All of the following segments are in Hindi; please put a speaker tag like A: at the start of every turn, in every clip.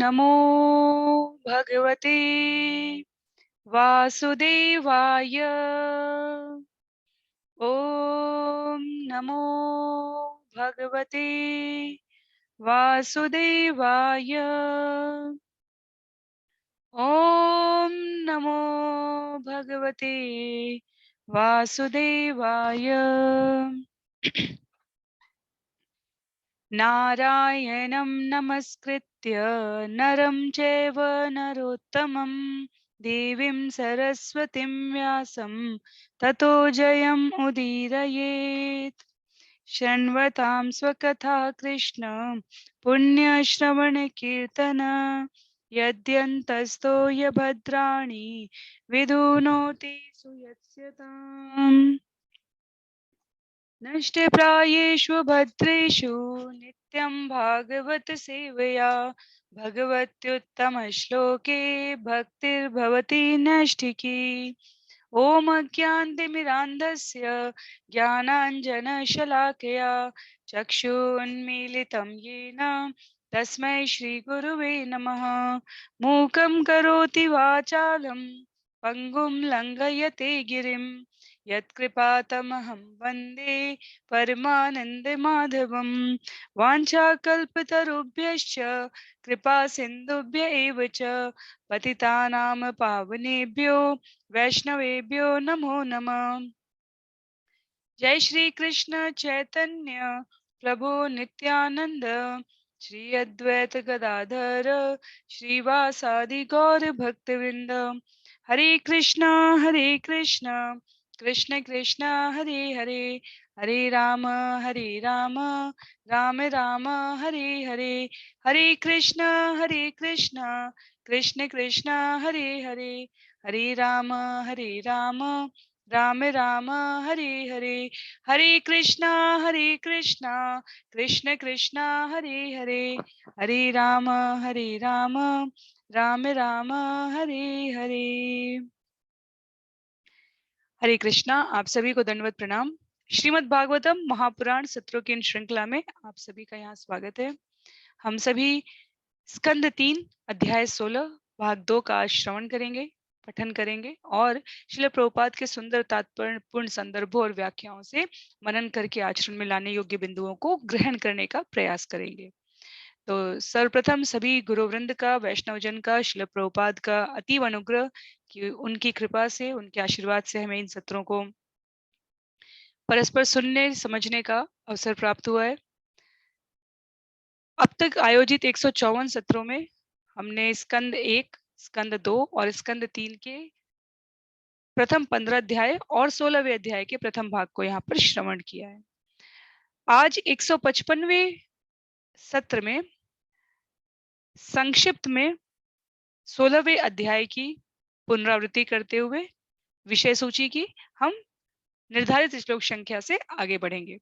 A: नमो भगवते वासुदेवाय। ॐ नमो भगवते वासुदेवाय। ॐ नमो भगवते वासुदेवाय। नारायणं नमस्कृत्य नरं चैव नरोत्तमं देवीं सरस्वतीं व्यासं ततो जयम् उदीरयेत्। शृण्वतां स्वकथा कृष्ण पुण्यश्रवणकीर्तन यद्यन्तस्तो यभद्राणि विधुनोति सुयस्यताम्। नष्टप्रायेषु भद्रेषु नित्यं भागवत सेवया भगवत्युत्तमश्लोके भक्तिर्भवति नैष्ठिकी। ॐ अज्ञानतिमिरान्धस्य ज्ञानाञ्जनशलाकया चक्षुन्मीलितं येन तस्मै श्रीगुरुवे नमः। मूकं करोति वाचालं पङ्गुं लङ्घयते गिरिं यत्कृपातमहं वन्दे परमानन्दमाधवं। वाञ्छाकल्पतरुभ्यश्च कृपा सिन्धुभ्य एव च पतितानां पावनेभ्यो वैष्णवेभ्यो नमो नमः। जय श्री कृष्ण चैतन्य प्रभु नित्यानंद श्री अद्वैत गदाधर श्रीवासादि गौर भक्तवृंद। हरे कृष्णा कृष्ण कृष्ण हरे हरे, हरे राम राम राम हरे हरे। हरे कृष्ण कृष्ण कृष्ण हरे हरे, हरे राम राम राम हरे हरे। हरे कृष्णा कृष्ण कृष्ण हरे हरे, हरे राम राम राम हरे हरे। हरे कृष्णा। आप सभी को दंडवत प्रणाम। श्रीमद् भागवतम महापुराण सत्रों की इन श्रृंखला में आप सभी का यहाँ स्वागत है। हम सभी स्कंद 3 अध्याय 16 भाग 2 का आज श्रवण करेंगे, पठन करेंगे और श्रील प्रभुपाद के सुंदर तात्पर्यपूर्ण संदर्भों और व्याख्याओं से मनन करके आचरण में लाने योग्य बिंदुओं को ग्रहण करने का प्रयास करेंगे। तो सर्वप्रथम सभी गुरुवृंद का, वैष्णवजन का, श्रील प्रभुपाद का अतीव अनुग्रह कि उनकी कृपा से, उनके आशीर्वाद से हमें इन सत्रों को परस्पर सुनने समझने का अवसर प्राप्त हुआ है। अब तक आयोजित 154 सत्रों में हमने स्कंद 1, स्कंद 2 और स्कंद 3 के प्रथम 15 अध्याय और 16वें अध्याय के प्रथम भाग को यहाँ पर श्रवण किया है। आज 155वें सत्र में संक्षिप्त में 16वें अध्याय की पुनरावृत्ति करते हुए विषय सूची की हम निर्धारित श्लोक संख्या से आगे बढ़ेंगे।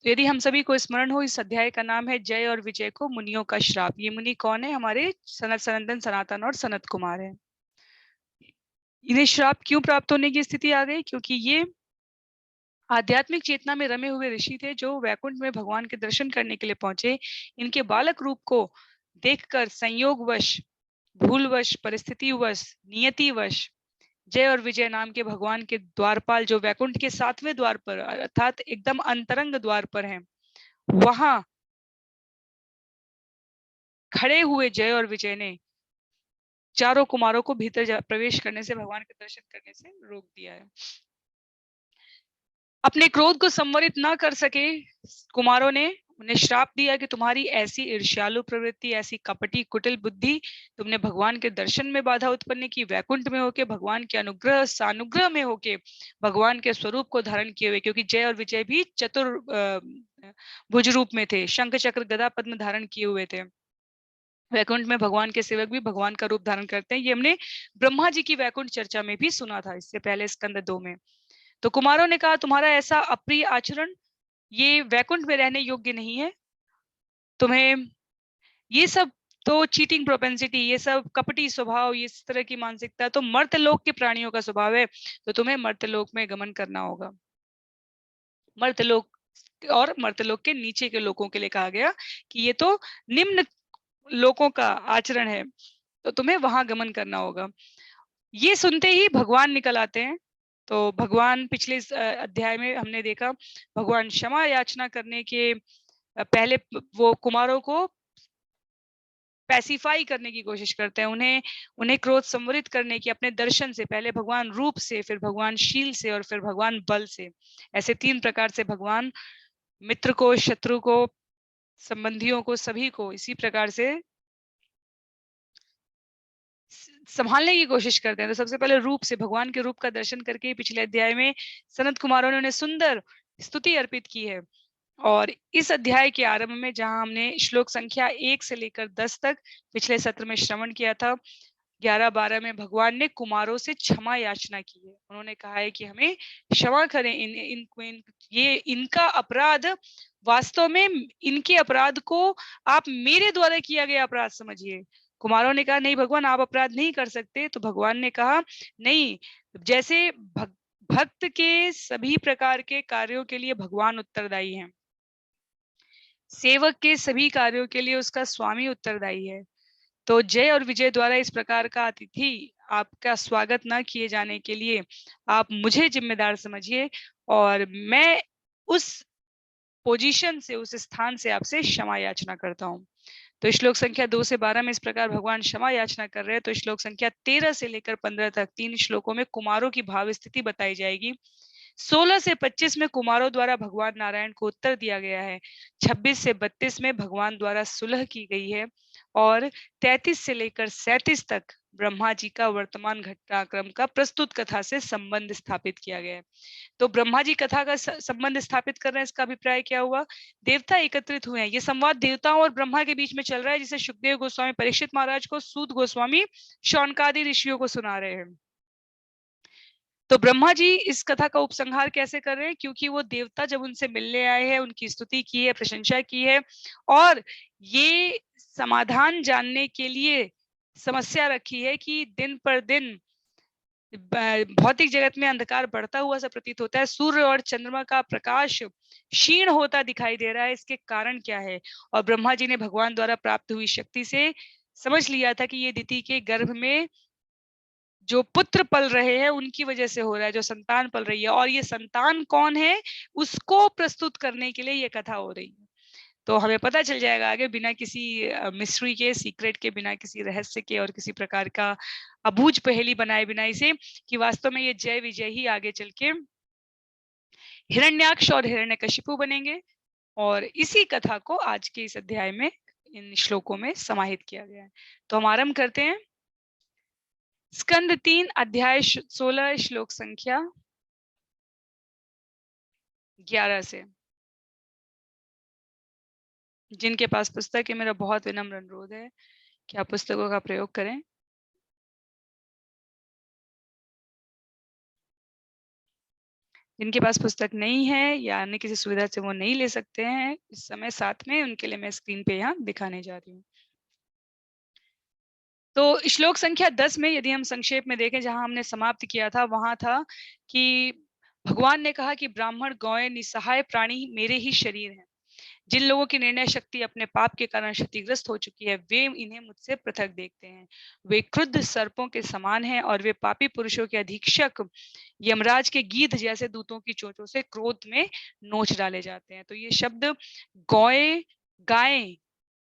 A: तो यदि हम सभी को स्मरण हो, इस अध्याय का नाम है जय और विजय को मुनियों का श्राप। ये मुनि कौन है? हमारे सनत सनंदन सनातन और सनत कुमार है। इन्हें श्राप क्यों प्राप्त होने की स्थिति आ गई? क्योंकि ये आध्यात्मिक चेतना में रमे हुए ऋषि थे जो वैकुंठ में भगवान के दर्शन करने के लिए पहुंचे। इनके बालक रूप को देखकर संयोगवश, भूलवश, परिस्थितिवश, नियतिवश जय और विजय नाम के भगवान के द्वारपाल, जो वैकुंठ के 7वें द्वार पर अर्थात एकदम अंतरंग द्वार पर हैं, वहां खड़े हुए जय और विजय ने चारों कुमारों को भीतर प्रवेश करने से, भगवान के दर्शन करने से रोक दिया है। अपने क्रोध को संवरित ना कर सके कुमारों ने उन्हें श्राप दिया कि तुम्हारी ऐसी ईर्ष्यालु प्रवृत्ति, ऐसी कपटी कुटिल बुद्धि, तुमने भगवान के दर्शन में बाधा उत्पन्न की, वैकुंठ में होके भगवान के अनुग्रह सानुग्रह में होके भगवान के स्वरूप को धारण किए हुए, क्योंकि जय और विजय भी चतुर भुज रूप में थे, शंख चक्र गदा पद्म धारण किए हुए थे। वैकुंठ में भगवान के सेवक भी भगवान का रूप धारण करते हैं। ये हमने ब्रह्मा जी की वैकुंठ चर्चा में भी सुना था, इससे पहले स्कंद 2 में। तो कुमारों ने कहा तुम्हारा ऐसा अप्रिय आचरण ये वैकुंठ में रहने योग्य नहीं है। तुम्हें ये सब तो चीटिंग प्रोपेंसिटी, ये सब कपटी स्वभाव, ये इस तरह की मानसिकता तो मर्त्यलोक के प्राणियों का स्वभाव है। तो तुम्हें मर्त्यलोक में गमन करना होगा। मर्त्यलोक और मर्त्यलोक के नीचे के लोगों के लिए कहा गया कि ये तो निम्न लोगों का आचरण है, तो तुम्हें वहां गमन करना होगा। ये सुनते ही भगवान निकल आते हैं। तो भगवान पिछले इस अध्याय में हमने देखा, भगवान क्षमा याचना करने के पहले वो कुमारों को पैसिफाई करने की कोशिश करते हैं, उन्हें उन्हें क्रोध संवरित करने की अपने दर्शन से, पहले भगवान रूप से, फिर भगवान शील से और फिर भगवान बल से। ऐसे 3 प्रकार से भगवान मित्र को, शत्रु को, संबंधियों को, सभी को इसी प्रकार से संभालने की कोशिश करते हैं। तो सबसे पहले रूप से, भगवान के रूप का दर्शन करके पिछले अध्याय में सनत कुमारों ने उन्हें सुंदर स्तुति अर्पित की है। और इस अध्याय के आरंभ में जहां हमने श्लोक संख्या 1 से लेकर 10 तक पिछले सत्र में श्रवण किया था, 11-12 में भगवान ने कुमारों से क्षमा याचना की है। उन्होंने कहा है कि हमें क्षमा करें, ये इनका अपराध, वास्तव में इनके अपराध को आप मेरे द्वारा किया गया अपराध समझिए। कुमारों ने कहा नहीं भगवान, आप अपराध नहीं कर सकते। तो भगवान ने कहा नहीं, जैसे भक्त के सभी प्रकार के कार्यों के लिए भगवान उत्तरदायी हैं, सेवक के सभी कार्यों के लिए उसका स्वामी उत्तरदायी है। तो जय और विजय द्वारा इस प्रकार का अतिथि आपका स्वागत न किए जाने के लिए आप मुझे जिम्मेदार समझिए, और मैं उस पोजीशन से, उस स्थान से आपसे क्षमा याचना करता हूँ। तो श्लोक संख्या 2 से 12 में इस प्रकार भगवान क्षमा याचना कर रहे हैं। तो श्लोक संख्या 13 से लेकर 15 तक 3 श्लोकों में कुमारों की भाव स्थिति बताई जाएगी। 16 से 25 में कुमारों द्वारा भगवान नारायण को उत्तर दिया गया है। 26 से 32 में भगवान द्वारा सुलह की गई है। और 33 से लेकर 37 तक ब्रह्मा जी का वर्तमान घटनाक्रम का प्रस्तुत कथा से संबंध स्थापित किया गया है। तो ब्रह्मा जी कथा का संबंध स्थापित कर रहे हैं, इसका अभिप्राय क्या हुआ? देवता एकत्रित हुए हैं, ये संवाद देवताओं और ब्रह्मा के बीच में चल रहा है, जिसे सुखदेव गोस्वामी परीक्षित महाराज को, सूत गोस्वामी शौनकादि ऋषियों को सुना रहे हैं। तो ब्रह्मा जी इस कथा का उपसंहार कैसे कर रहे हैं? क्योंकि वो देवता जब उनसे मिलने आए हैं, उनकी स्तुति की है, प्रशंसा की है, और ये समाधान जानने के लिए समस्या रखी है कि दिन पर दिन भौतिक जगत में अंधकार बढ़ता हुआ सा प्रतीत होता है, सूर्य और चंद्रमा का प्रकाश क्षीण होता दिखाई दे रहा है, इसके कारण क्या है? और ब्रह्मा जी ने भगवान द्वारा प्राप्त हुई शक्ति से समझ लिया था कि ये दिति के गर्भ में जो पुत्र पल रहे हैं उनकी वजह से हो रहा है, जो संतान पल रही है, और ये संतान कौन है उसको प्रस्तुत करने के लिए ये कथा हो रही है। तो हमें पता चल जाएगा आगे, बिना किसी मिस्ट्री के, सीक्रेट के, बिना किसी रहस्य के और किसी प्रकार का अबूझ पहेली बनाए बिना इसे, कि वास्तव में ये जय विजय ही आगे चल के हिरण्याक्ष और हिरण्यकशिपु बनेंगे। और इसी कथा को आज के इस अध्याय में, इन श्लोकों में समाहित किया गया है। तो हम आरंभ करते हैं स्कंद 3 अध्याय 16 श्लोक संख्या 11 से। जिनके पास पुस्तक है, मेरा बहुत विनम्र अनुरोध है कि आप पुस्तकों का प्रयोग करें। जिनके पास पुस्तक नहीं है या अन्य किसी सुविधा से वो नहीं ले सकते हैं इस समय साथ में, उनके लिए मैं स्क्रीन पे यहाँ दिखाने जा रही हूँ। तो श्लोक संख्या 10 में यदि हम संक्षेप में देखें, जहां हमने समाप्त किया था, वहां था कि भगवान ने कहा कि ब्राह्मण, गौएं, निसहाय प्राणी मेरे ही शरीर हैं। जिन लोगों की निर्णय शक्ति अपने पाप के कारण क्षतिग्रस्त हो चुकी है, वे इन्हें मुझसे पृथक देखते हैं। वे क्रुद्ध सर्पों के समान हैं, और वे पापी पुरुषों के अधीक्षक यमराज के गीध जैसे दूतों की चोंचों से क्रोध में नोच डाले जाते हैं। तो ये शब्द गौएं, गायें,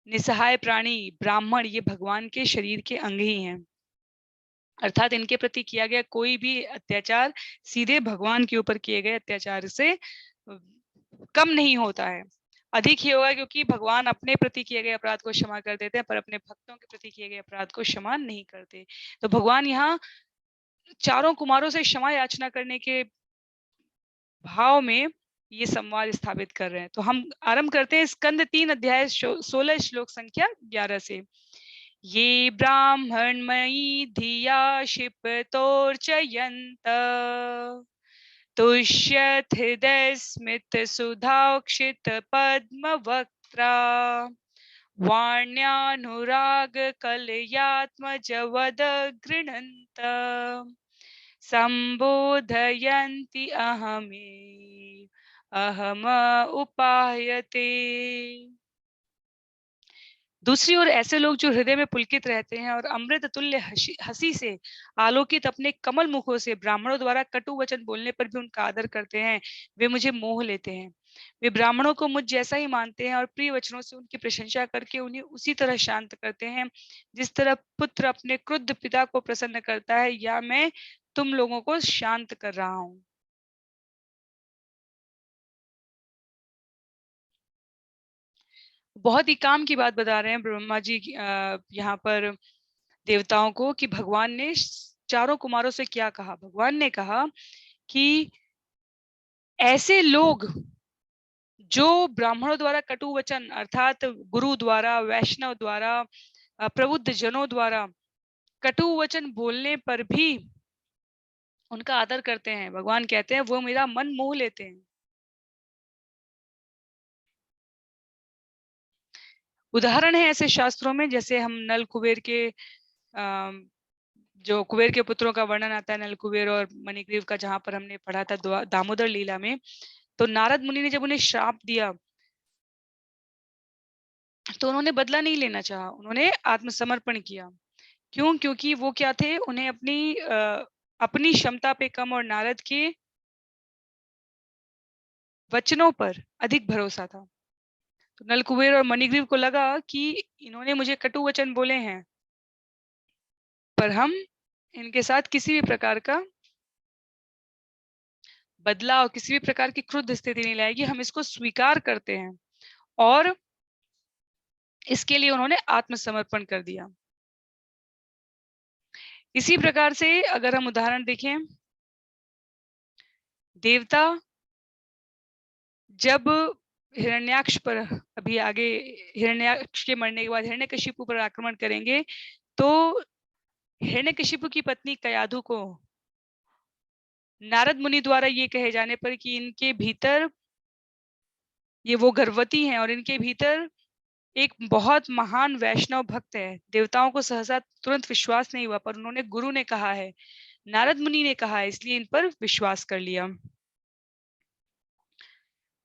A: निसहाय प्राणी, ब्राह्मण, ये भगवान के शरीर के अंग ही हैं। अर्थात इनके प्रति किया गया कोई भी अत्याचार सीधे भगवान के ऊपर किए गए अत्याचार से कम नहीं होता है, अधिक ही होगा, क्योंकि भगवान अपने प्रति किए गए अपराध को क्षमा कर देते हैं, पर अपने भक्तों के प्रति किए गए अपराध को क्षमा नहीं करते। तो भगवान यहाँ चारों कुमारों से क्षमा याचना करने के भाव में ये संवाद स्थापित कर रहे हैं। तो हम आरंभ करते हैं स्कंद 3 अध्याय 16 श्लोक संख्या 11 से। ये ब्राह्मणमयी धिया क्षिपतोर्चयन्त तुष्यथ हृदय स्मित सुधाक्षित पद्मवक्त्रा वाण्यानुराग कलयात्मजवद गृह्णन्त संबोधयन्ति अहमे अहम उपायते। दूसरी ओर ऐसे लोग जो हृदय में पुलकित रहते हैं और अमृत तुल्य हंसी से आलोकित अपने कमल मुखों से ब्राह्मणों द्वारा कटु वचन बोलने पर भी उनका आदर करते हैं, वे मुझे मोह लेते हैं। वे ब्राह्मणों को मुझ जैसा ही मानते हैं और प्रिय वचनों से उनकी प्रशंसा करके उन्हें उसी तरह शांत करते हैं जिस तरह पुत्र अपने क्रुद्ध पिता को प्रसन्न करता है, या मैं तुम लोगों को शांत कर रहा हूं। बहुत ही काम की बात बता रहे हैं ब्रह्मा जी यहाँ पर देवताओं को कि भगवान ने चारों कुमारों से क्या कहा। भगवान ने कहा कि ऐसे लोग जो ब्राह्मणों द्वारा कटु वचन अर्थात गुरु द्वारा, वैष्णव द्वारा, प्रबुद्ध जनों द्वारा कटु वचन बोलने पर भी उनका आदर करते हैं, भगवान कहते हैं वो मेरा मन मोह लेते हैं। उदाहरण है ऐसे शास्त्रों में, जैसे हम नल कुबेर के जो कुबेर के पुत्रों का वर्णन आता है, नल कुबेर और मणिग्रीव का, जहां पर हमने पढ़ा था दामोदर लीला में, तो नारद मुनि ने जब उन्हें श्राप दिया तो उन्होंने बदला नहीं लेना चाहा, उन्होंने आत्मसमर्पण किया। क्यों? क्योंकि वो क्या थे, उन्हें अपनी क्षमता पे कम और नारद के वचनों पर अधिक भरोसा था। तो नल कुबेर और मणिग्रीव को लगा कि इन्होंने मुझे कटु वचन बोले हैं, पर हम इनके साथ किसी भी प्रकार का बदलाव, किसी भी प्रकार की क्रुद्ध स्थिति नहीं लाएगी, हम इसको स्वीकार करते हैं। और इसके लिए उन्होंने आत्मसमर्पण कर दिया। इसी प्रकार से अगर हम उदाहरण देखें, देवता जब हिरण्याक्ष पर, अभी आगे हिरण्याक्ष के मरने के बाद हिरण्यकशिपु पर आक्रमण करेंगे, तो हिरण्यकशिपु की पत्नी कयाधु को नारद मुनि द्वारा ये कहे जाने पर कि इनके भीतर, ये वो गर्भवती हैं और इनके भीतर एक बहुत महान वैष्णव भक्त है, देवताओं को सहसा तुरंत विश्वास नहीं हुआ, पर उन्होंने, गुरु ने कहा है, नारद मुनि ने कहा है, इसलिए इन पर विश्वास कर लिया।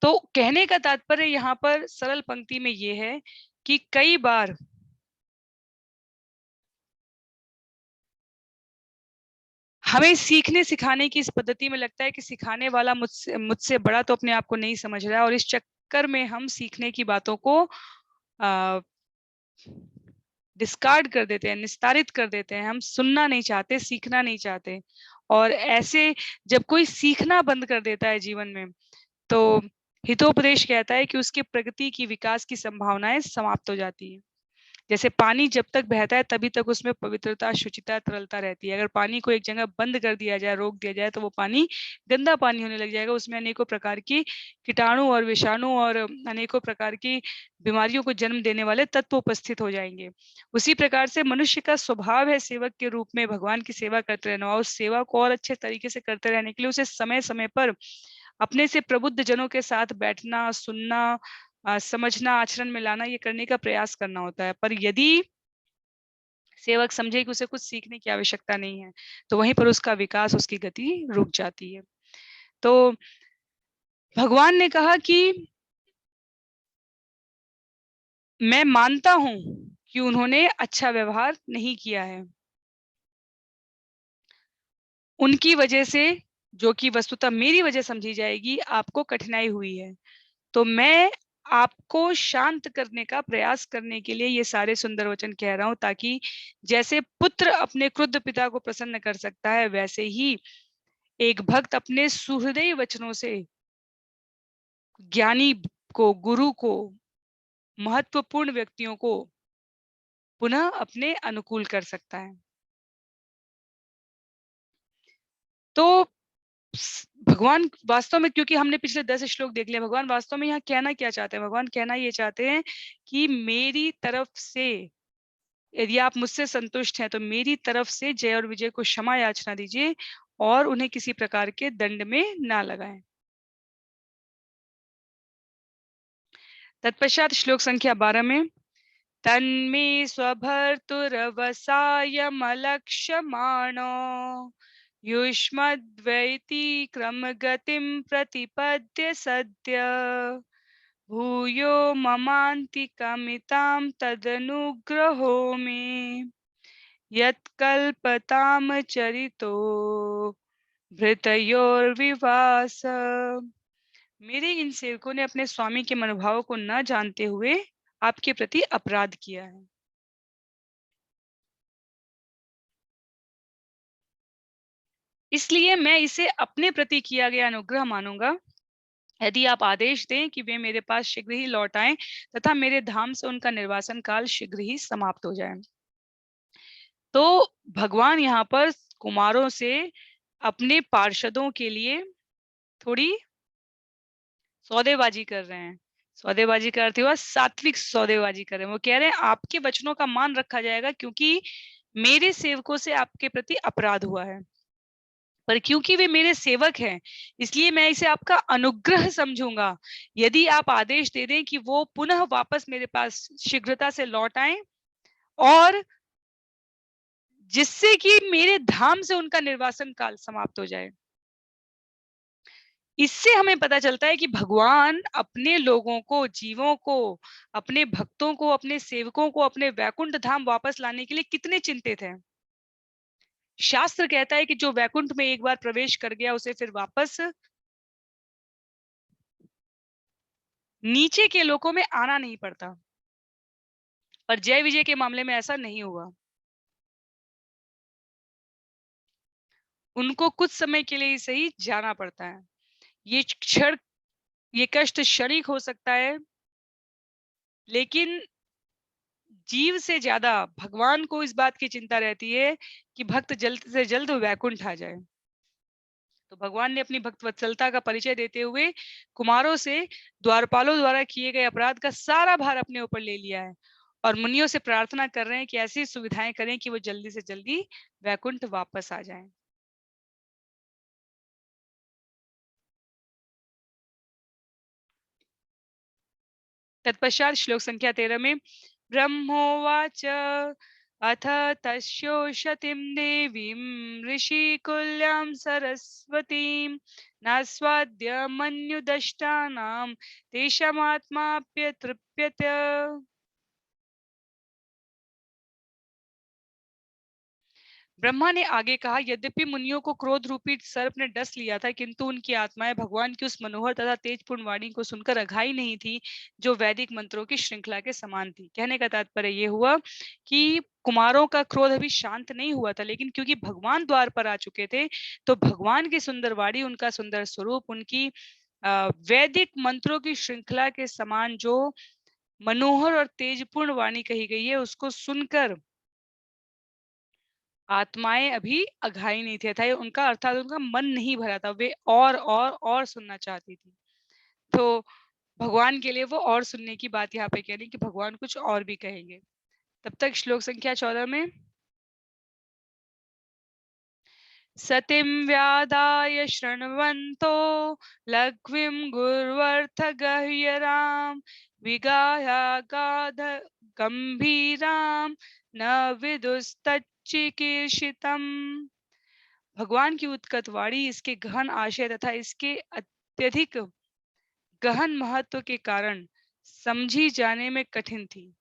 A: तो कहने का तात्पर्य यहाँ पर सरल पंक्ति में ये है कि कई बार हमें सीखने सिखाने की इस पद्धति में लगता है कि सिखाने वाला मुझसे मुझसे बड़ा तो अपने आप को नहीं समझ रहा है, और इस चक्कर में हम सीखने की बातों को डिस्कार्ड कर देते हैं, निस्तारित कर देते हैं। हम सुनना नहीं चाहते, सीखना नहीं चाहते। और ऐसे जब कोई सीखना बंद कर देता है जीवन में, तो हितोपदेश कहता है कि उसके प्रगति की, विकास की संभावनाएं समाप्त हो जाती है। जैसे पानी जब तक बहता है तभी तक उसमें पवित्रता, शुचिता, तरलता रहती है। अगर पानी को एक जगह बंद कर दिया जाए, रोक दिया जाए, तो वो पानी गंदा पानी होने लग जाएगा, उसमें अनेकों प्रकार की कीटाणु और विषाणु और अनेकों प्रकार की बीमारियों को जन्म देने वाले तत्व उपस्थित हो जाएंगे। उसी प्रकार से मनुष्य का स्वभाव है सेवक के रूप में भगवान की सेवा करते रहना, और उस सेवा को और अच्छे तरीके से करते रहने के लिए उसे समय समय पर अपने से प्रबुद्ध जनों के साथ बैठना, सुनना, समझना, आचरण में लाना, ये करने का प्रयास करना होता है। पर यदि सेवक समझे कि उसे कुछ सीखने की आवश्यकता नहीं है, तो वहीं पर उसका विकास, उसकी गति रुक जाती है। तो भगवान ने कहा कि मैं मानता हूं कि उन्होंने अच्छा व्यवहार नहीं किया है, उनकी वजह से, जो कि वस्तुतः मेरी वजह समझी जाएगी, आपको कठिनाई हुई है। तो मैं आपको शांत करने का प्रयास करने के लिए ये सारे सुंदर वचन कह रहा हूं, ताकि जैसे पुत्र अपने क्रुद्ध पिता को प्रसन्न कर सकता है, वैसे ही एक भक्त अपने सुहृदय वचनों से ज्ञानी को, गुरु को, महत्वपूर्ण व्यक्तियों को पुनः अपने अनुकूल कर सकता है। तो भगवान वास्तव में, क्योंकि हमने पिछले 10 श्लोक देख लिया, भगवान वास्तव में यहाँ कहना क्या चाहते हैं? भगवान कहना ये चाहते हैं कि मेरी तरफ से यदि आप मुझसे संतुष्ट हैं, तो मेरी तरफ से जय और विजय को क्षमा याचना दीजिए और उन्हें किसी प्रकार के दंड में ना लगाएं। तत्पश्चात श्लोक संख्या 12 में, तन्मे स्वभर्तुरवसायमलक्ष्यमाणो युष्मद्वैति क्रमगतिं प्रतिपद्य सद्य भूयो ममान्तिकमितां तदनुग्रहो मे यत्कल्पतां चरितो भृतयोर्विवास। मेरे इन सेवकों ने अपने स्वामी के मनोभावों को न जानते हुए आपके प्रति अपराध किया है। इसलिए मैं इसे अपने प्रति किया गया अनुग्रह मानूंगा। यदि आप आदेश दें कि वे मेरे पास शीघ्र ही लौट आएं तथा मेरे धाम से उनका निर्वासन काल शीघ्र ही समाप्त हो जाए। तो भगवान यहाँ पर कुमारों से अपने पार्षदों के लिए थोड़ी सौदेबाजी कर रहे हैं। सौदेबाजी का अर्थ हुआ सात्विक सौदेबाजी कर रहे हैं। वो कह रहे हैं आपके वचनों का मान रखा जाएगा क्योंकि मेरे सेवकों से आपके प्रति अपराध हुआ है, पर क्योंकि वे मेरे सेवक हैं इसलिए मैं इसे आपका अनुग्रह समझूंगा। यदि आप आदेश दे दें कि वो पुनः वापस मेरे पास शीघ्रता से लौट आएं और जिससे कि मेरे धाम से उनका निर्वासन काल समाप्त हो जाए। इससे हमें पता चलता है कि भगवान अपने लोगों को, जीवों को, अपने भक्तों को, अपने सेवकों को अपने वैकुंठ धाम वापस लाने के लिए कितने चिंतित हैं। शास्त्र कहता है कि जो वैकुंठ में एक बार प्रवेश कर गया उसे फिर वापस नीचे के लोकों में आना नहीं पड़ता। पर जय विजय के मामले में ऐसा नहीं हुआ। उनको कुछ समय के लिए ही सही जाना पड़ता है। ये कष्ट क्षणिक हो सकता है, लेकिन जीव से ज्यादा भगवान को इस बात की चिंता रहती है कि भक्त जल्द से जल्द वैकुंठ आ जाए। तो भगवान ने अपनी भक्त वत्सलता का परिचय देते हुए कुमारों से द्वारपालों द्वारा किए गए अपराध का सारा भार अपने ऊपर ले लिया है और मुनियों से प्रार्थना कर रहे हैं कि ऐसी सुविधाएं करें कि वो जल्दी से जल्दी वैकुंठ वापस आ जाएं। तत्पश्चात श्लोक संख्या 13 में ब्रह्मोवाच अथ तस्योषतिं देवीं ऋषिकुल्यां सरस्वतीं नास्वाद्य मन्युदष्टानां तेषामात्माप्यतृप्यत। ब्रह्मा ने आगे कहा, यद्यपि मुनियों को क्रोध रूपी सर्प ने डस लिया था, किंतु उनकी आत्माएं भगवान की उस मनोहर तथा तेजपूर्ण वाणी को सुनकर अघाई नहीं थी, जो वैदिक मंत्रों की श्रृंखला के समान थी। कहने का तात्पर्य यह हुआ कि कुमारों का क्रोध अभी शांत नहीं हुआ था, लेकिन क्योंकि भगवान द्वार पर आ चुके थे, तो भगवान की सुंदर वाणी, उनका सुंदर स्वरूप, उनकी वैदिक मंत्रों की श्रृंखला के समान जो मनोहर और तेजपूर्ण वाणी कही गई है, उसको सुनकर आत्माएं अभी अघाई नहीं थे, था उनका, अर्थात उनका मन नहीं भरा था, वे और सुनना चाहती थी। तो भगवान के लिए वो और सुनने की बात यहाँ पे कह रही कि भगवान कुछ और भी कहेंगे। तब तक श्लोक संख्या 14 में सतिं व्यादाय शृण्वन्तो लघ्वीं गुर्वर्थ गह्यराम विगायागाध गंभीराम न विदुस्तच्चिकीर्षितम्। भगवान की उत्कट वाणी, इसके गहन आशय तथा इसके अत्यधिक गहन महत्व के कारण समझी जाने में कठिन थी।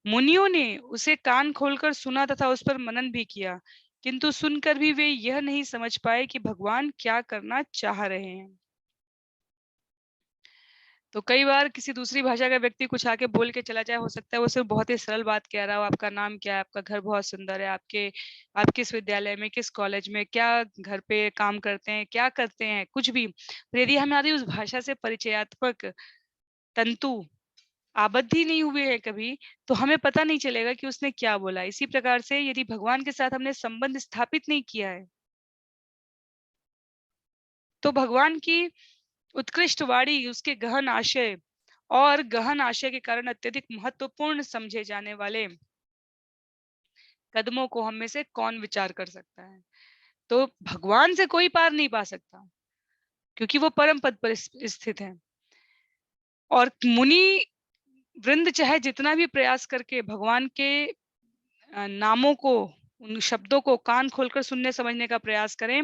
A: मुनियों ने उसे कान खोलकर सुना तथा उस पर मनन भी किया, किंतु सुनकर भी वे यह नहीं समझ पाए कि भगवान क्या करना चाह रहे हैं। तो कई बार किसी दूसरी भाषा का व्यक्ति कुछ आके बोल के चला जाए, हो सकता है वो सिर्फ बहुत ही सरल बात कह रहा हो, आपका नाम क्या है, आपका घर बहुत सुंदर है, आप किस विद्यालय में, किस कॉलेज में, क्या घर पे काम करते हैं, क्या करते हैं, कुछ भी। पर यदि हमारी उस भाषा से परिचयात्मक तंतु आबद्ध ही नहीं हुए हैं कभी, तो हमें पता नहीं चलेगा कि उसने क्या बोला। इसी प्रकार से यदि भगवान के साथ हमने संबंध स्थापित नहीं किया है, तो भगवान की उत्कृष्ट वाणी, उसके गहन आशय और गहन आशय के कारण अत्यधिक महत्वपूर्ण समझे जाने वाले कदमों को हम में से कौन विचार कर सकता है। तो भगवान से कोई पार नहीं पा सकता, क्योंकि वो परम पद पर स्थित है। और मुनि वृंद चाहे जितना भी प्रयास करके भगवान के नामों को, उन शब्दों को कान खोलकर सुनने समझने का प्रयास करें,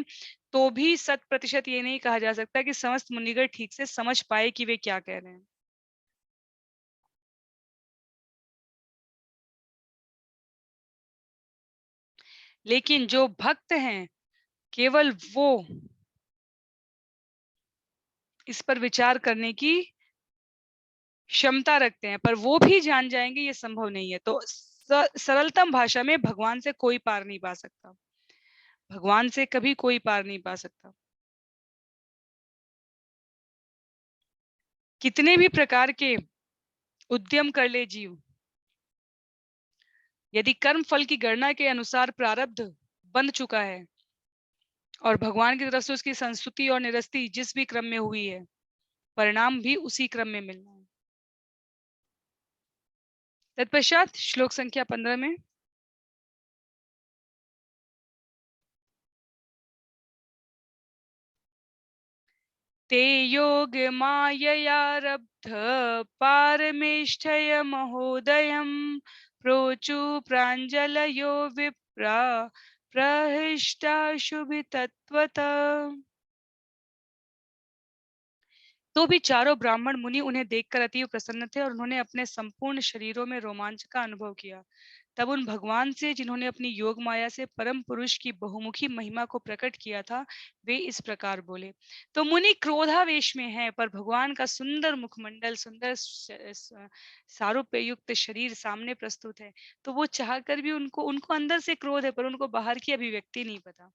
A: तो भी 100% ये नहीं कहा जा सकता कि समस्त मुनिगण ठीक से समझ पाए कि वे क्या कह रहे हैं। लेकिन जो भक्त हैं केवल वो इस पर विचार करने की क्षमता रखते हैं, पर वो भी जान जाएंगे ये संभव नहीं है। तो सरलतम भाषा में भगवान से कोई पार नहीं पा सकता, भगवान से कभी कोई पार नहीं पा सकता। कितने भी प्रकार के उद्यम कर ले जीव, यदि कर्म फल की गणना के अनुसार प्रारब्ध बंध चुका है और भगवान की तरफ से उसकी संस्तुति और निरस्ती जिस भी क्रम में हुई है, परिणाम भी उसी क्रम में मिलना है। तत्पश्चात श्लोक संख्या 15 में ते योग माययारब्ध पारमेष्ठय महोदयं प्रोचु प्राञ्जलयो विप्रा प्रहिष्टाशुभितत्वत। तो भी चारों ब्राह्मण मुनि उन्हें देखकर अतीव प्रसन्न थे और उन्होंने अपने संपूर्ण शरीरों में रोमांच का अनुभव किया। तब उन भगवान से जिन्होंने अपनी योग माया से परम पुरुष की बहुमुखी महिमा को प्रकट किया था, वे इस प्रकार बोले। तो मुनि क्रोधावेश में है, पर भगवान का सुंदर मुखमंडल, सुंदर सारूप्य युक्त शरीर सामने प्रस्तुत है, तो वो चाहकर भी उनको उनको अंदर से क्रोध है, पर उनको बाहर की अभिव्यक्ति नहीं पता।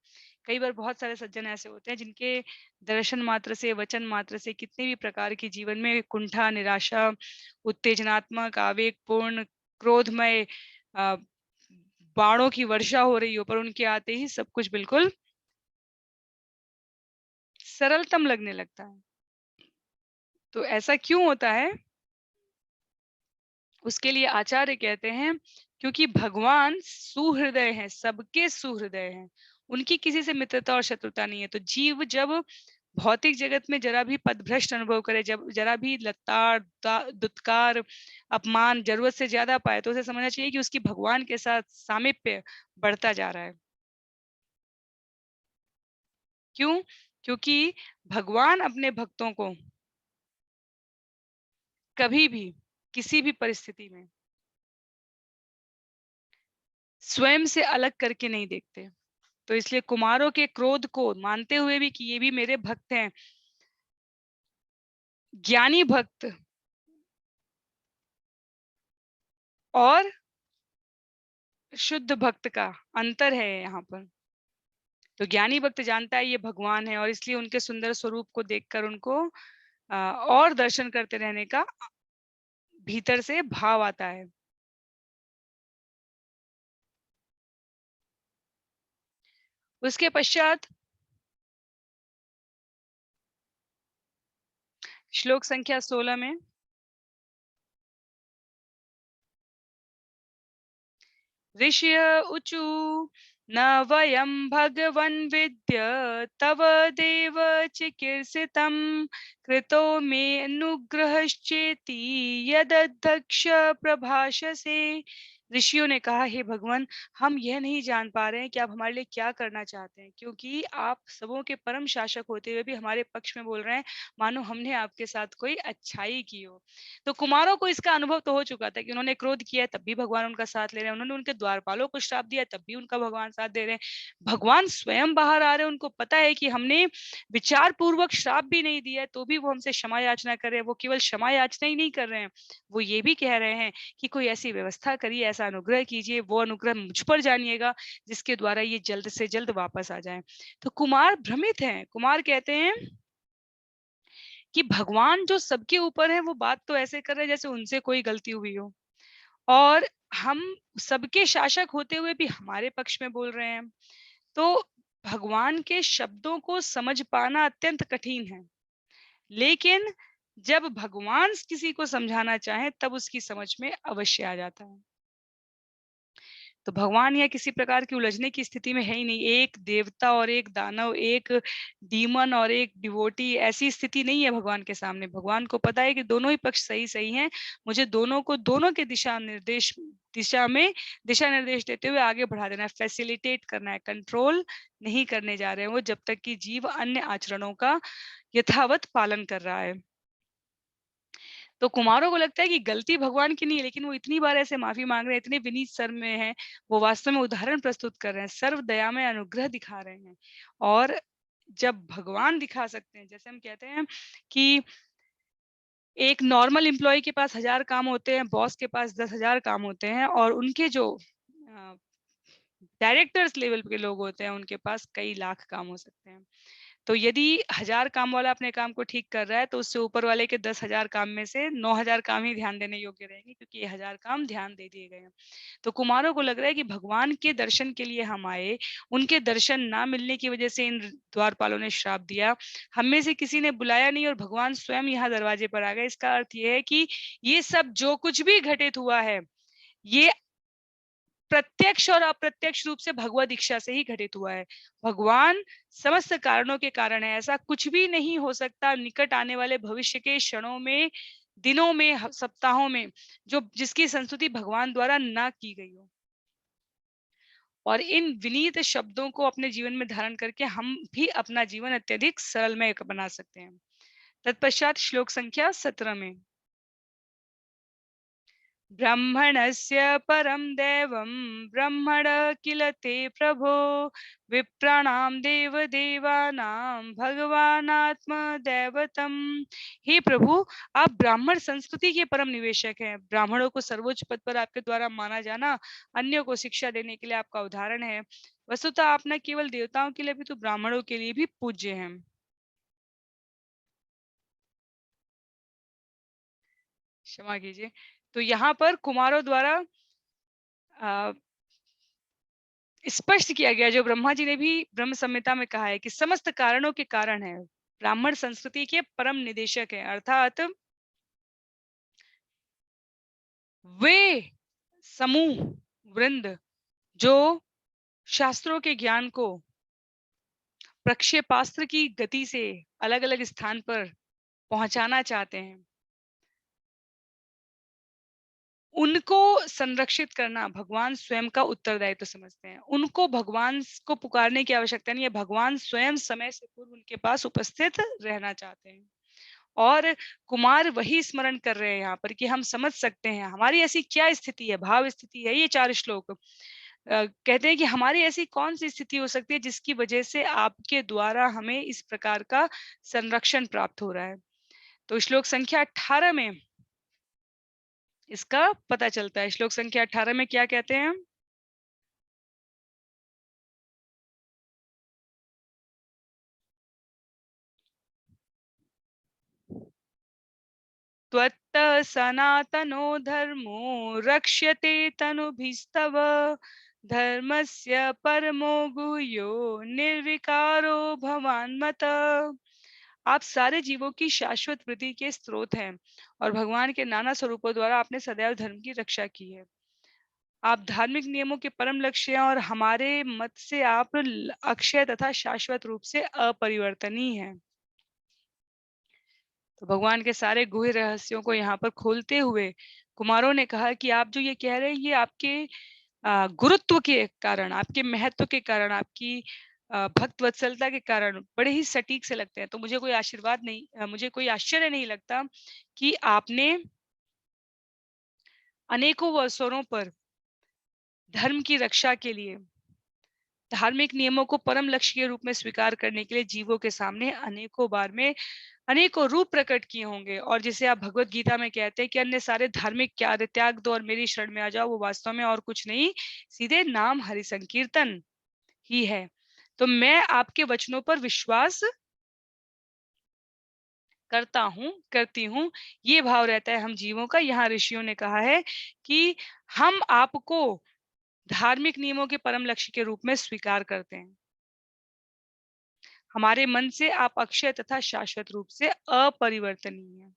A: कई बार बहुत सारे सज्जन ऐसे होते हैं जिनके दर्शन मात्र से, वचन मात्र से कितने भी प्रकार की जीवन में कुंठा, निराशा, उत्तेजनात्मक, आवेगपूर्ण, क्रोधमय बाणों की वर्षा हो रही हो, पर उनके आते ही सब कुछ बिल्कुल सरलतम लगने लगता है। तो ऐसा क्यों होता है? उसके लिए आचार्य कहते हैं क्योंकि भगवान सुहृदय हैं, सबके सुहृदय हैं, उनकी किसी से मित्रता और शत्रुता नहीं है। तो जीव जब भौतिक जगत में जरा भी पदभ्रष्ट अनुभव करे, जब जरा भी लताड़, दुत्कार, अपमान जरूरत से ज्यादा पाए, तो उसे समझना चाहिए कि उसकी भगवान के साथ सामीप्य बढ़ता जा रहा है। क्यों? क्योंकि भगवान अपने भक्तों को कभी भी किसी भी परिस्थिति में स्वयं से अलग करके नहीं देखते। तो इसलिए कुमारों के क्रोध को मानते हुए भी कि ये भी मेरे भक्त हैं, ज्ञानी भक्त और शुद्ध भक्त का अंतर है यहाँ पर। तो ज्ञानी भक्त जानता है ये भगवान है, और इसलिए उनके सुंदर स्वरूप को देखकर उनको और दर्शन करते रहने का भीतर से भाव आता है। उसके पश्चात श्लोक संख्या 16 में ऋषय ऊचु न वयं भगवन् विद्य तव देव चिकीर्षितं कृतो मे अनुग्रहश्चेति यदध्यक्ष प्रभाषसे। ऋषियों ने कहा, हे भगवान, हम यह नहीं जान पा रहे हैं कि आप हमारे लिए क्या करना चाहते हैं, क्योंकि आप सबों के परम शासक होते हुए भी हमारे पक्ष में बोल रहे हैं, मानो हमने आपके साथ कोई अच्छाई की हो। तो कुमारों को इसका अनुभव तो हो चुका था कि उन्होंने क्रोध किया तब भी भगवान उनका साथ ले रहे हैं, उन्होंने उनके द्वारपालों को श्राप दिया तब भी उनका भगवान साथ दे रहे हैं। भगवान स्वयं बाहर आ रहे हैं, उनको पता है कि हमने विचार पूर्वक श्राप भी नहीं दिया है तो भी वो हमसे क्षमा याचना कर रहे हैं। वो केवल क्षमा याचना ही नहीं कर रहे हैं, वो ये भी कह रहे हैं कि कोई ऐसी व्यवस्था करिए, ऐसा अनुग्रह कीजिए, वो अनुग्रह मुझ पर जानिएगा जिसके द्वारा ये जल्द से जल्द वापस आ जाए। तो कुमार भ्रमित हैं। कुमार कहते हैं कि भगवान जो सबके ऊपर है वो बात तो ऐसे कर रहे हैं जैसे उनसे कोई गलती हुई हो, और हम सबके शासक होते हुए भी हमारे पक्ष में बोल रहे हैं। तो भगवान के शब्दों को समझ पाना अत्यंत कठिन है, लेकिन जब भगवान किसी को समझाना चाहे तब उसकी समझ में अवश्य आ जाता है। तो भगवान या किसी प्रकार की उलझने की स्थिति में है ही नहीं। एक देवता और एक दानव, एक डीमन और एक डिवोटी, ऐसी स्थिति नहीं है भगवान के सामने। भगवान को पता है कि दोनों ही पक्ष सही सही हैं, मुझे दोनों को दोनों के दिशा में दिशा निर्देश देते हुए आगे बढ़ा देना है, फैसिलिटेट करना है, कंट्रोल नहीं करने जा रहे हैं वो, जब तक कि जीव अन्य आचरणों का यथावत पालन कर रहा है। तो कुमारों को लगता है कि गलती भगवान की नहीं है, लेकिन वो इतनी बार ऐसे माफी मांग रहे हैं, इतने विनीत स्वर में हैं, वो वास्तव में उदाहरण प्रस्तुत कर रहे हैं, सर्व दया में अनुग्रह दिखा रहे हैं। और जब भगवान दिखा सकते हैं, जैसे हम कहते हैं कि एक नॉर्मल एम्प्लॉय के पास 1000 काम होते हैं, बॉस के पास 10,000 काम होते हैं, और उनके जो डायरेक्टर्स लेवल के लोग होते हैं, उनके पास कई लाख काम हो सकते हैं। तो यदि 1000 काम वाला अपने काम को ठीक कर रहा है, तो उससे ऊपर वाले के 10,000 काम में से 9,000 काम ही ध्यान देने योग्य रहेंगे, क्योंकि ये 1000 काम ध्यान दे दिए गए हैं। तो कुमारों को लग रहा है कि भगवान के दर्शन के लिए हम आए, उनके दर्शन ना मिलने की वजह से इन द्वारपालों ने श्राप दिया। हम में से किसी ने बुलाया नहीं और भगवान स्वयं यहाँ दरवाजे पर आ गए। इसका अर्थ ये है कि ये सब जो कुछ भी घटित हुआ है, ये प्रत्यक्ष और अप्रत्यक्ष रूप से भगवत इच्छा से ही घटित हुआ है। भगवान समस्त कारणों के कारण है। ऐसा कुछ भी नहीं हो सकता निकट आने वाले भविष्य के क्षणों में, दिनों में, सप्ताहों में, जो जिसकी संस्तुति भगवान द्वारा ना की गई हो। और इन विनीत शब्दों को अपने जीवन में धारण करके हम भी अपना जीवन अत्यधिक सरलमय बना सकते हैं। तत्पश्चात श्लोक संख्या 17 में, ब्रह्मणस्य परं दैवं ब्रह्मण किल ते प्रभो, विप्राणां देवदेवानां भगवानात्मदैवतम्। हे प्रभु, आप ब्राह्मण संस्कृति के परम निवेशक हैं। ब्राह्मणों को सर्वोच्च पद पर आपके द्वारा माना जाना अन्यों को शिक्षा देने के लिए आपका उदाहरण है। वस्तुतः आप न केवल देवताओं के लिए भी तो ब्राह्मणों के लिए भी पूज्य हैं। क्षमा कीजिए। तो यहाँ पर कुमारों द्वारा स्पष्ट किया गया, जो ब्रह्मा जी ने भी ब्रह्म संहिता में कहा है कि समस्त कारणों के कारण है, ब्राह्मण संस्कृति के परम निदेशक है, अर्थात वे समूह वृंद जो शास्त्रों के ज्ञान को प्रक्षेपास्त्र की गति से अलग अलग स्थान पर पहुंचाना चाहते हैं, उनको संरक्षित करना भगवान स्वयं का उत्तरदायित्व समझते हैं। उनको भगवान को पुकारने की आवश्यकता नहीं है, भगवान स्वयं समय से पूर्व उनके पास उपस्थित रहना चाहते हैं। और कुमार वही स्मरण कर रहे हैं यहाँ पर कि हम समझ सकते हैं हमारी ऐसी क्या स्थिति है, भाव स्थिति है। ये 4 श्लोक कहते हैं कि हमारी ऐसी कौन सी स्थिति हो सकती है जिसकी वजह से आपके द्वारा हमें इस प्रकार का संरक्षण प्राप्त हो रहा है। तो श्लोक संख्या 18 में इसका पता चलता है। श्लोक संख्या 18 में क्या कहते हैं? त्वत्त सनातनो धर्मो रक्ष्यते तनुभिस्तव, धर्मस्य परमो गुह्यो निर्विकारो भवान् मत। आप सारे जीवों की शाश्वत वृद्धि के स्रोत हैं और भगवान के नाना स्वरूपों द्वारा आपने सदैव धर्म की रक्षा की है। आप धार्मिक नियमों के परम लक्ष्य हैं और हमारे मत से आप अक्षय तथा शाश्वत रूप से अपरिवर्तनीय हैं। तो भगवान के सारे गुह्य रहस्यों को यहाँ पर खोलते हुए कुमारों ने कहा कि आप जो ये कह रहे हैं, ये आपके गुरुत्व के कारण, आपके महत्व के कारण, आपकी भक्त वत्सलता के कारण बड़े ही सटीक से लगते हैं। तो मुझे कोई आशीर्वाद नहीं, मुझे कोई आश्चर्य नहीं लगता कि आपने अनेकों अवसरों पर धर्म की रक्षा के लिए, धार्मिक नियमों को परम लक्ष्य के रूप में स्वीकार करने के लिए जीवों के सामने अनेकों बार में अनेकों रूप प्रकट किए होंगे। और जिसे आप भगवत गीता में कहते हैं कि अन्य सारे धार्मिक कार्य त्याग दो और मेरी शरण में आ जाओ, वो वास्तव में और कुछ नहीं, सीधे नाम हरि संकीर्तन ही है। तो मैं आपके वचनों पर विश्वास करता हूँ, करती हूँ, ये भाव रहता है हम जीवों का। यहाँ ऋषियों ने कहा है कि हम आपको धार्मिक नियमों के परम लक्ष्य के रूप में स्वीकार करते हैं। हमारे मन से आप अक्षय तथा शाश्वत रूप से अपरिवर्तनीय हैं।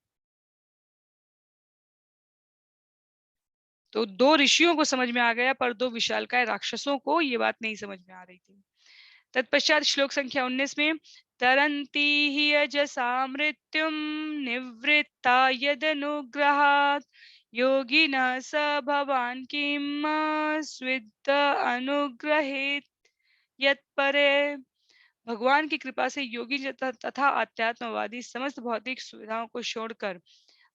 A: तो 2 ऋषियों को समझ में आ गया, पर 2 विशालकाय राक्षसों को ये बात नहीं समझ में आ रही थी। तत्पश्चात श्लोक संख्या 19 में तरन्ति हि अजसा मृत्युम निवृत्ता यदनुग्रहात् योगिनः स भवान् किम स्विद्ध अनुग्रहेत् यत्परे। भगवान की कृपा से योगी तथा अध्यात्मवादी समस्त भौतिक सुविधाओं को छोड़कर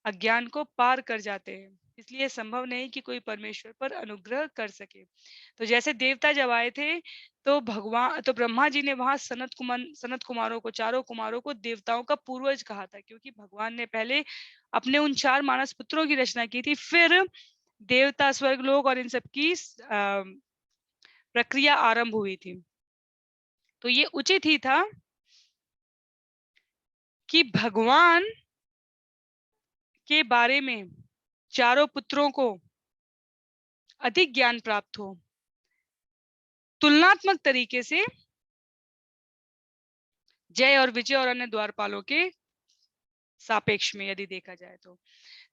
A: अज्ञान को पार कर जाते हैं। इसलिए संभव नहीं कि कोई परमेश्वर पर अनुग्रह कर सके। तो जैसे देवता जब आए थे तो ब्रह्मा जी ने वहां सनत कुमारों को, चारों कुमारों को देवताओं का पूर्वज कहा था, क्योंकि भगवान ने पहले अपने उन 4 मानस पुत्रों की रचना की थी, फिर देवता, स्वर्गलोक और इन सब की प्रक्रिया आरंभ हुई थी। तो ये उचित ही था कि भगवान के बारे में चारों पुत्रों को अधिक ज्ञान प्राप्त हो, तुलनात्मक तरीके से जय और विजय और अन्य द्वारपालों के सापेक्ष में यदि देखा जाए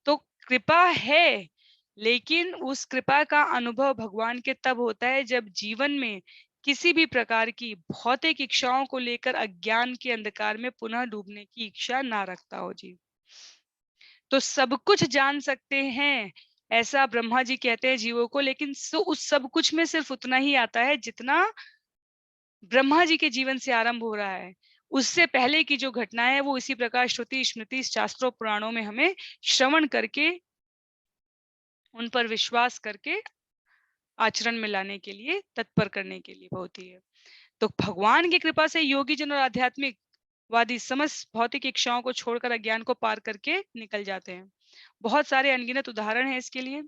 A: तो कृपा है, लेकिन उस कृपा का अनुभव भगवान के तब होता है जब जीवन में किसी भी प्रकार की भौतिक इच्छाओं को लेकर अज्ञान के अंधकार में पुनः डूबने की इच्छा ना रखता हो जी। तो सब कुछ जान सकते हैं ऐसा ब्रह्मा जी कहते हैं जीवों को, लेकिन उस सब कुछ में सिर्फ उतना ही आता है जितना ब्रह्मा जी के जीवन से आरंभ हो रहा है। उससे पहले की जो घटना है वो इसी प्रकार श्रुति स्मृति शास्त्रों पुराणों में हमें श्रवण करके उन पर विश्वास करके आचरण में लाने के लिए, तत्पर करने के लिए बहुत ही है। तो भगवान की कृपा से योगी जन और आध्यात्मिक वादी समस्त भौतिक इच्छाओं को छोड़कर अज्ञान को पार करके निकल जाते हैं। बहुत सारे अनगिनत उदाहरण हैं इसके लिए।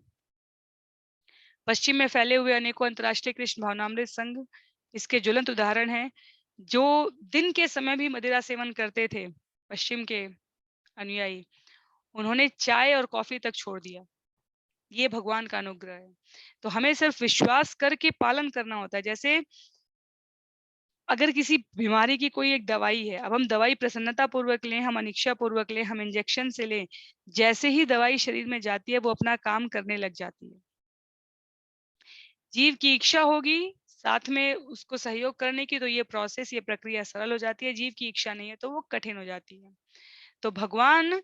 A: पश्चिम में फैले हुए अनेकों अंतर्राष्ट्रीय कृष्ण भावनामृत संघ इसके ज्वलंत उदाहरण हैं, जो दिन के समय भी मदिरा सेवन करते थे। पश्चिम के अनुयायी, उन्होंने चाय और कॉफी तक छोड़ दिया। ये भगवान का अनुग्रह है। तो हमें सिर्फ विश्वास करके पालन करना होता है। जैसे अगर किसी बीमारी की कोई एक दवाई है, अब हम दवाई प्रसन्नता पूर्वक लें, हम अनिच्छा पूर्वक लें, हम इंजेक्शन से लें, जैसे ही दवाई शरीर में जाती है वो अपना काम करने लग जाती है। जीव की इच्छा होगी साथ में उसको सहयोग करने की, तो ये प्रोसेस, ये प्रक्रिया सरल हो जाती है। जीव की इच्छा नहीं है तो वो कठिन हो जाती है। तो भगवान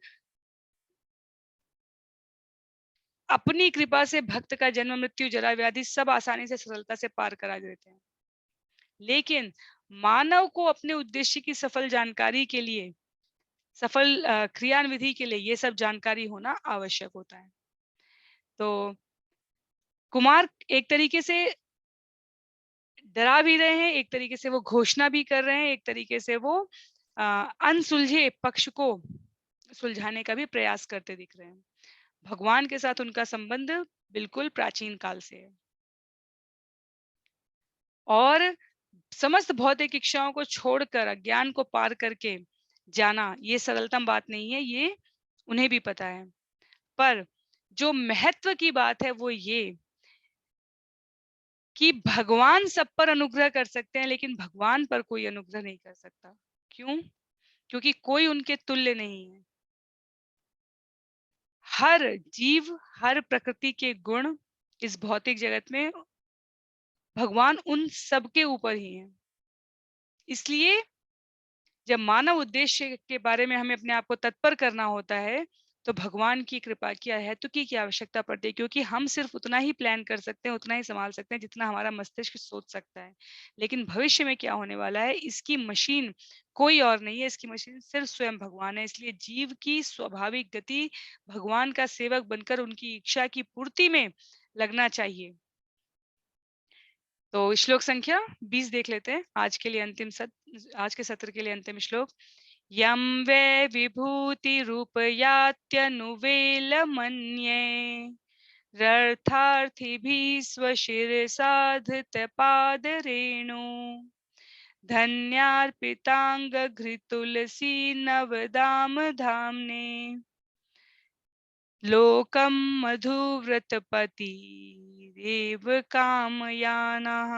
A: अपनी कृपा से भक्त का जन्म मृत्यु जरा व्याधि सब आसानी से सरलता से पार करा देते हैं। लेकिन मानव को अपने उद्देश्य की सफल जानकारी के लिए, सफल क्रियान्विधि के लिए ये सब जानकारी होना आवश्यक होता है। तो कुमार एक तरीके से डरा भी रहे हैं, एक तरीके से वो घोषणा भी कर रहे हैं, एक तरीके से वो अनसुलझे पक्ष को सुलझाने का भी प्रयास करते दिख रहे हैं। भगवान के साथ उनका संबंध बिल्कुल प्राचीन काल से है और समस्त भौतिक इच्छाओं को छोड़कर अज्ञान को पार करके जाना ये सरलतम बात नहीं है, ये उन्हें भी पता है। पर जो महत्व की बात है वो ये कि भगवान सब पर अनुग्रह कर सकते हैं, लेकिन भगवान पर कोई अनुग्रह नहीं कर सकता। क्यों? क्योंकि कोई उनके तुल्य नहीं है। हर जीव, हर प्रकृति के गुण इस भौतिक जगत में भगवान उन सबके ऊपर ही है। इसलिए जब मानव उद्देश्य के बारे में हमें अपने आप को तत्पर करना होता है, तो भगवान की कृपा की अहेतुकी की आवश्यकता पड़ती है, क्योंकि हम सिर्फ उतना ही प्लान कर सकते हैं, उतना ही संभाल सकते हैं जितना हमारा मस्तिष्क सोच सकता है। लेकिन भविष्य में क्या होने वाला है, इसकी मशीन कोई और नहीं है, इसकी मशीन सिर्फ स्वयं भगवान है। इसलिए जीव की स्वाभाविक गति भगवान का सेवक बनकर उनकी इच्छा की पूर्ति में लगना चाहिए। तो श्लोक संख्या 20 देख लेते हैं। आज के सत्र के लिए अंतिम श्लोक। यम वे विभूति रूपयात्यनुवेलमन्ये रर्थार्थिभिः स्वशिरसाधृत पादरेणु धन्यार्पितांगघृतुलसी नवदाम धाम्ने लोकम मधुव्रतपतिरेव कामयानः।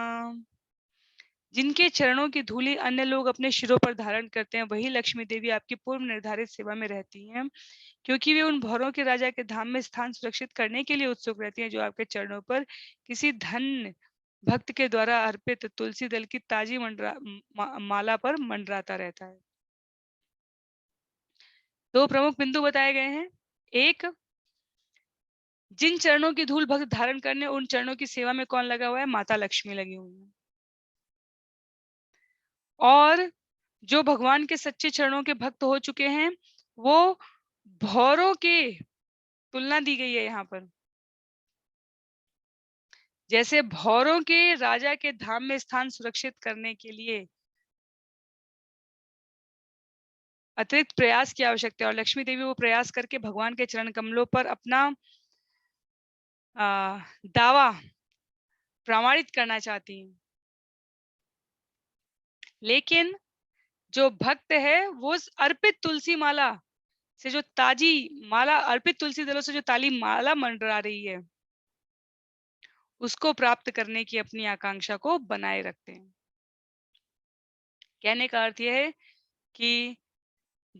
A: जिनके चरणों की धूलि अन्य लोग अपने शिरों पर धारण करते हैं, वही लक्ष्मी देवी आपकी पूर्व निर्धारित सेवा में रहती हैं, क्योंकि वे उन भौरों के राजा के धाम में स्थान सुरक्षित करने के लिए उत्सुक रहती हैं, जो आपके चरणों पर किसी धन भक्त के द्वारा अर्पित तुलसी दल की ताजी माला पर मंडराता रहता है। दो प्रमुख बिंदु बताए गए हैं। एक, जिन चरणों की धूल भक्त धारण करने, उन चरणों की सेवा में कौन लगा हुआ है? माता लक्ष्मी लगी हुई है। और जो भगवान के सच्चे चरणों के भक्त हो चुके हैं, वो भौरों के तुलना दी गई है यहाँ पर। जैसे भौरों के राजा के धाम में स्थान सुरक्षित करने के लिए अतिरिक्त प्रयास की आवश्यकता है, और लक्ष्मी देवी वो प्रयास करके भगवान के चरण कमलों पर अपना दावा प्रमाणित करना चाहती हैं। लेकिन जो भक्त है वो उस अर्पित तुलसी माला से, जो ताजी माला, अर्पित तुलसी दलों से जो ताली माला मंडरा रही है, उसको प्राप्त करने की अपनी आकांक्षा को बनाए रखते हैं। कहने का अर्थ यह है कि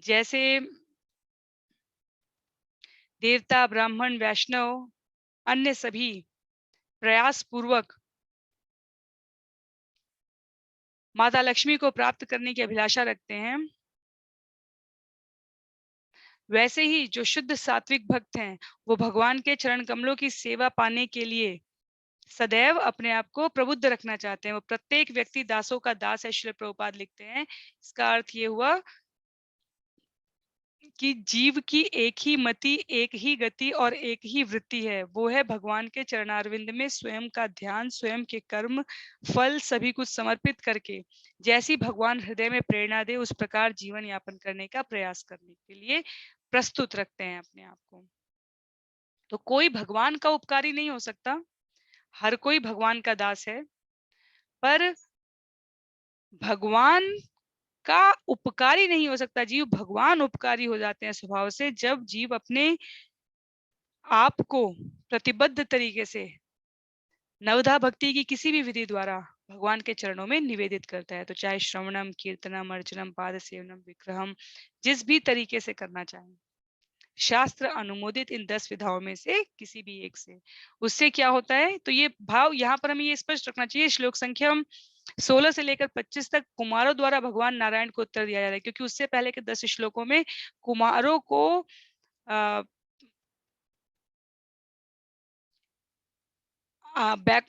A: जैसे देवता, ब्राह्मण, वैष्णव, अन्य सभी प्रयास पूर्वक माता लक्ष्मी को प्राप्त करने की अभिलाषा रखते हैं, वैसे ही जो शुद्ध सात्विक भक्त हैं, वो भगवान के चरण कमलों की सेवा पाने के लिए सदैव अपने आप को प्रबुद्ध रखना चाहते हैं। वो प्रत्येक व्यक्ति दासों का दास है, श्रील प्रभुपाद लिखते हैं। इसका अर्थ ये हुआ कि जीव की एक ही मति, एक ही गति और एक ही वृत्ति है, वो है भगवान के चरणारविंद में स्वयं का ध्यान, स्वयं के कर्म फल सभी कुछ समर्पित करके जैसी भगवान हृदय में प्रेरणा दे, उस प्रकार जीवन यापन करने का प्रयास करने के लिए प्रस्तुत रखते हैं अपने आप को। तो कोई भगवान का उपकारी नहीं हो सकता, हर कोई भगवान का दास है, पर भगवान का उपकारी नहीं हो सकता। जीव भगवान उपकारी हो जाते हैं स्वभाव से, जब जीव अपने आप को प्रतिबद्ध तरीके से नवधा भक्ति की किसी भी विधि द्वारा भगवान के चरणों में निवेदित करता है। तो चाहे श्रवणम, कीर्तनम, अर्चनम, पाद सेवनम, विग्रहम, जिस भी तरीके से करना चाहे, शास्त्र अनुमोदित इन 10 विधाओं में से किसी भी एक से, उससे क्या होता है? तो ये भाव यहाँ पर हमें ये स्पष्ट रखना चाहिए। श्लोक संख्या 16 से लेकर 25 तक कुमारों द्वारा भगवान नारायण को उत्तर दिया जा रहा है, क्योंकि उससे पहले के 10 श्लोकों में कुमारों को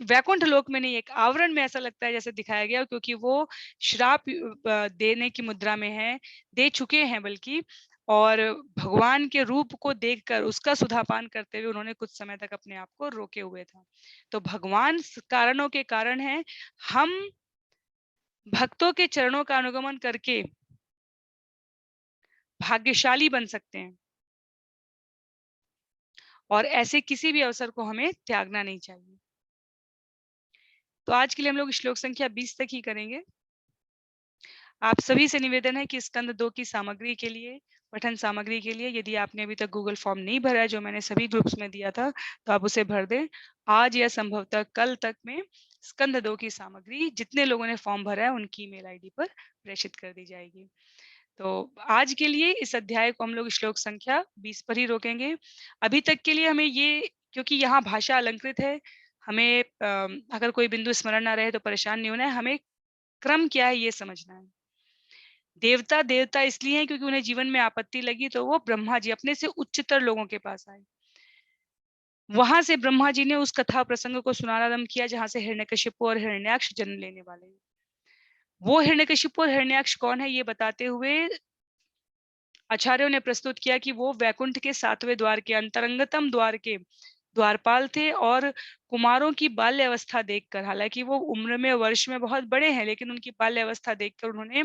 A: वैकुंठ लोक में नहीं, एक आवरण में ऐसा लगता है जैसे दिखाया गया, क्योंकि वो श्राप देने की मुद्रा में है, दे चुके हैं बल्कि, और भगवान के रूप को देखकर उसका सुधापान करते हुए उन्होंने कुछ समय तक अपने आप को रोके हुए था। तो भगवान कारणों के कारण है, हम भक्तों के चरणों का अनुगमन करके भाग्यशाली बन सकते हैं, और ऐसे किसी भी अवसर को हमें त्यागना नहीं चाहिए। तो आज के लिए हम लोग श्लोक संख्या 20 तक ही करेंगे। आप सभी से निवेदन है कि स्कंद 2 की सामग्री के लिए, पठन सामग्री के लिए, यदि आपने अभी तक गूगल फॉर्म नहीं भरा है, जो मैंने सभी ग्रुप्स में दिया था, तो आप उसे भर दें। आज या संभवतः कल तक में स्कंद 2 की सामग्री जितने लोगों ने फॉर्म भरा है उनकी ईमेल आईडी पर प्रेषित कर दी जाएगी। तो आज के लिए इस अध्याय को हम लोग श्लोक संख्या 20 पर ही रोकेंगे। अभी तक के लिए हमें ये, क्योंकि यहाँ भाषा अलंकृत है, हमें अगर कोई बिंदु स्मरण ना रहे तो परेशान नहीं होना है, हमें क्रम क्या है ये समझना है। देवता देवता इसलिए हैं क्योंकि उन्हें जीवन में आपत्ति लगी, तो वो ब्रह्मा जी अपने से उच्चतर लोगों के पास आए। वहां से ब्रह्मा जी ने उस कथा प्रसंग को सुनारंभ किया जहां से हिरण्यकशिपु और हिरण्याक्ष जन्म लेने वाले हैं। वो हिरण्यकशिपु और हिरण्याक्ष कौन है ये बताते हुए आचार्यों ने प्रस्तुत किया कि वो वैकुंठ के 7वें द्वार के अंतरंगतम द्वार के द्वारपाल थे, और कुमारों की बाल्य अवस्था देखकर, हालांकि वो उम्र में वर्ष में बहुत बड़े हैं, लेकिन उनकी बाल्य अवस्था देखकर उन्होंने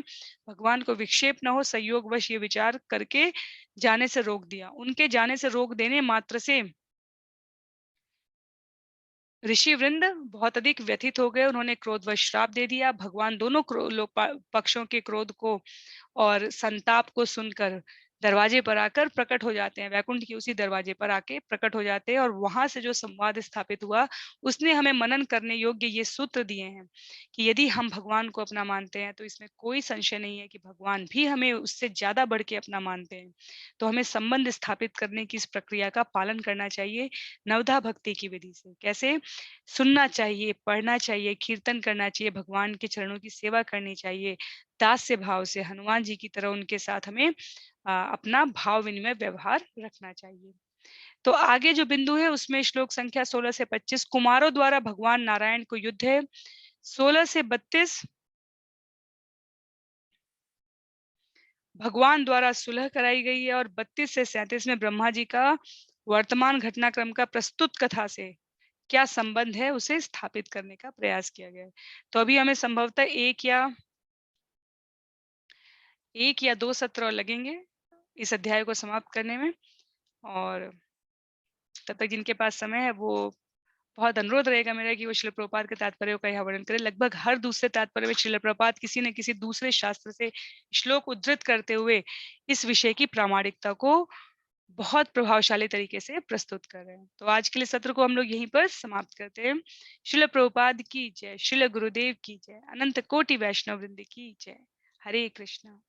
A: भगवान को विक्षेप न हो संयोगवश ये विचार करके जाने से रोक दिया। उनके जाने से रोक देने मात्र से ऋषि वृंद बहुत अधिक व्यथित हो गए, उन्होंने क्रोधवश श्राप दे दिया। भगवान दोनों पक्षों के क्रोध को और संताप को सुनकर दरवाजे पर आकर प्रकट हो जाते हैं, वैकुंठ के उसी दरवाजे पर आके प्रकट हो जाते हैं। और वहां से जो संवाद स्थापित हुआ, उसने हमें मनन करने योग्य ये सूत्र दिए हैं कि यदि हम भगवान को अपना मानते हैं तो इसमें कोई संशय नहीं है कि भगवान भी हमें उससे ज्यादा बढ़ के अपना मानते हैं। तो हमें संबंध स्थापित करने की इस प्रक्रिया का पालन करना चाहिए नवधा भक्ति की विधि से। कैसे? सुनना चाहिए, पढ़ना चाहिए, कीर्तन करना चाहिए, भगवान के चरणों की सेवा करनी चाहिए, दास्य भाव से हनुमान जी की तरह उनके साथ हमें अपना भाव विनिमय व्यवहार रखना चाहिए। तो आगे जो बिंदु है उसमें श्लोक संख्या 16 से 25 कुमारों द्वारा भगवान नारायण को युद्ध है। 16 से 32 भगवान द्वारा सुलह कराई गई है और 32 से 37 में ब्रह्मा जी का वर्तमान घटनाक्रम का प्रस्तुत कथा से क्या संबंध है उसे स्थापित करने का प्रयास किया गया है। तो अभी हमें संभवतः एक या दो सत्र और लगेंगे इस अध्याय को समाप्त करने में। और तब तक जिनके पास समय है वो बहुत अनुरोध रहेगा मेरा कि वो श्रील प्रभुपाद के तात्पर्य का यहाँ वर्णन करें। लगभग हर दूसरे तात्पर्य में श्रील प्रभुपाद किसी न किसी दूसरे शास्त्र से श्लोक उद्धृत करते हुए इस विषय की प्रामाणिकता को बहुत प्रभावशाली तरीके से प्रस्तुत कर रहे हैं। तो आज के लिए सत्र को हम लोग यहीं पर समाप्त करते हैं। श्रील प्रभुपाद की जय, श्रील गुरुदेव की जय, अनंत कोटि वैष्णव वृंद की जय। हरे कृष्णा।